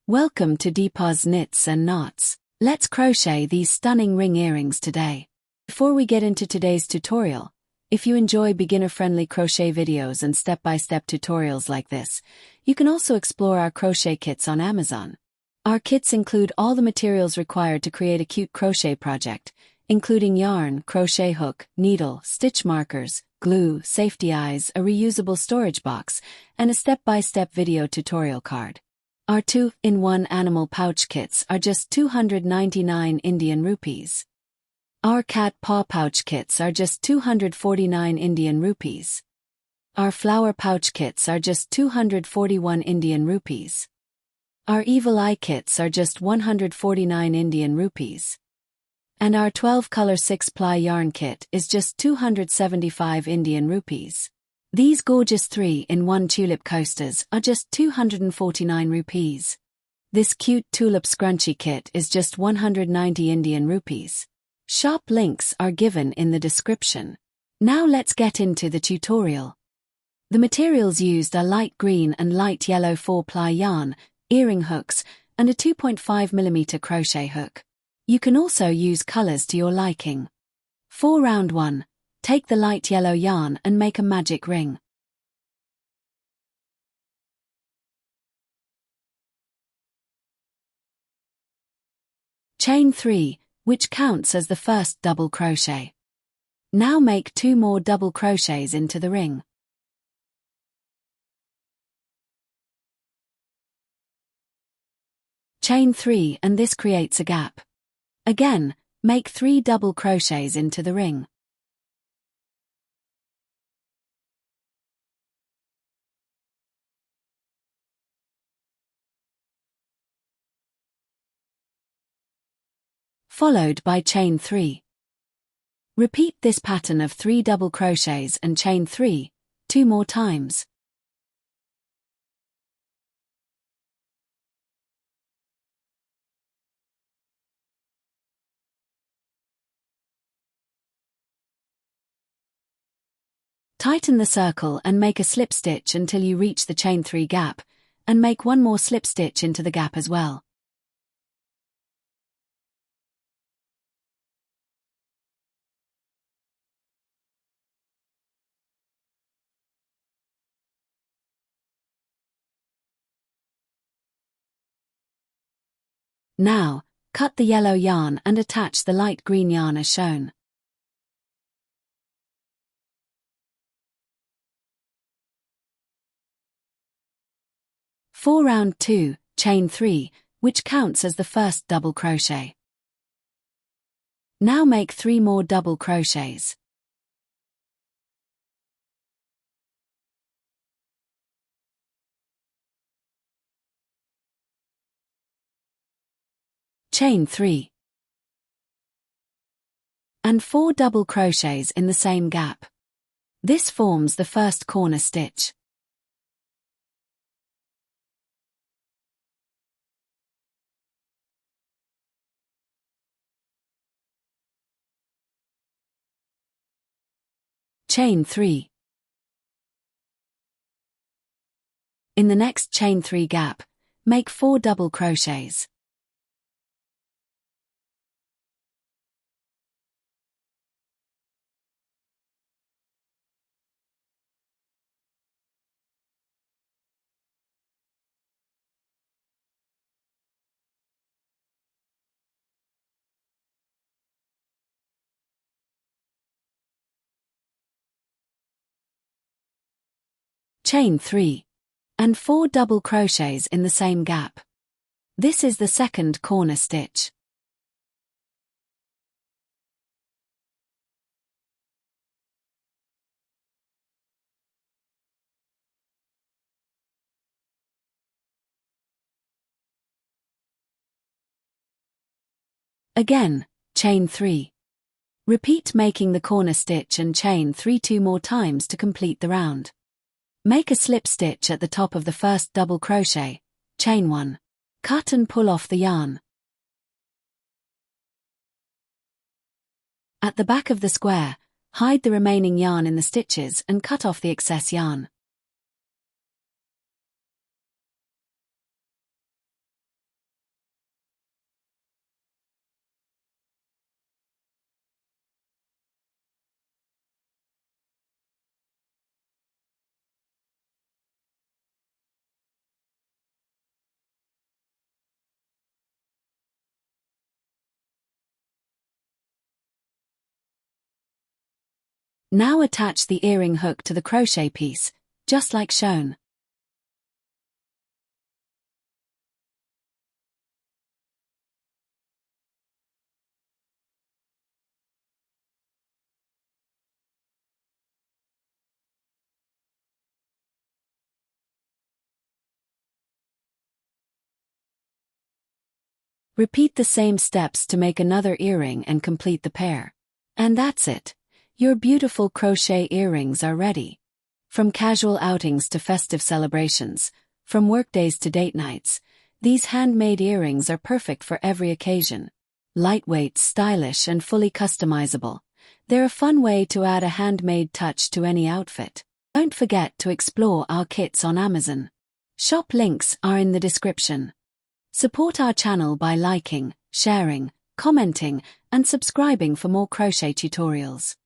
Welcome to Deepa's Knits and Knots. Let's crochet these stunning ring earrings today. Before we get into today's tutorial, if you enjoy beginner-friendly crochet videos and step-by-step tutorials like this, you can also explore our crochet kits on Amazon. Our kits include all the materials required to create a cute crochet project, including yarn, crochet hook, needle, stitch markers, glue, safety eyes, a reusable storage box, and a step-by-step video tutorial card. Our 2-in-1 animal pouch kits are just 299 Indian rupees. Our cat paw pouch kits are just 249 Indian rupees. Our flower pouch kits are just 241 Indian rupees. Our evil eye kits are just 149 Indian rupees. And our 12-color 6-ply yarn kit is just 275 Indian rupees. These gorgeous 3-in-1 tulip coasters are just 249 rupees. This cute tulip scrunchie kit is just 190 Indian rupees. Shop links are given in the description. Now let's get into the tutorial. The materials used are light green and light yellow 4-ply yarn, earring hooks, and a 2.5mm crochet hook. You can also use colors to your liking. For round 1, take the light yellow yarn and make a magic ring. Chain 3, which counts as the first double crochet. Now make 2 more double crochets into the ring. Chain 3 and this creates a gap. Again, make 3 double crochets into the ring. Followed by chain 3. Repeat this pattern of 3 double crochets and chain 3, 2 more times. Tighten the circle and make a slip stitch until you reach the chain 3 gap, and make 1 more slip stitch into the gap as well. Now, cut the yellow yarn and attach the light green yarn as shown. For round 2, chain 3, which counts as the first double crochet. Now make 3 more double crochets. Chain 3. And 4 double crochets in the same gap. This forms the first corner stitch. Chain 3. In the next chain 3 gap, make 4 double crochets. Chain 3. And 4 double crochets in the same gap. This is the second corner stitch. Again, chain 3. Repeat making the corner stitch and chain 3 2 more times to complete the round. Make a slip stitch at the top of the first double crochet, chain 1. Cut and pull off the yarn. At the back of the square, hide the remaining yarn in the stitches and cut off the excess yarn. Now attach the earring hook to the crochet piece, just like shown. Repeat the same steps to make another earring and complete the pair. And that's it. Your beautiful crochet earrings are ready. From casual outings to festive celebrations, from workdays to date nights, these handmade earrings are perfect for every occasion. Lightweight, stylish, and fully customizable, they're a fun way to add a handmade touch to any outfit. Don't forget to explore our kits on Amazon. Shop links are in the description. Support our channel by liking, sharing, commenting, and subscribing for more crochet tutorials.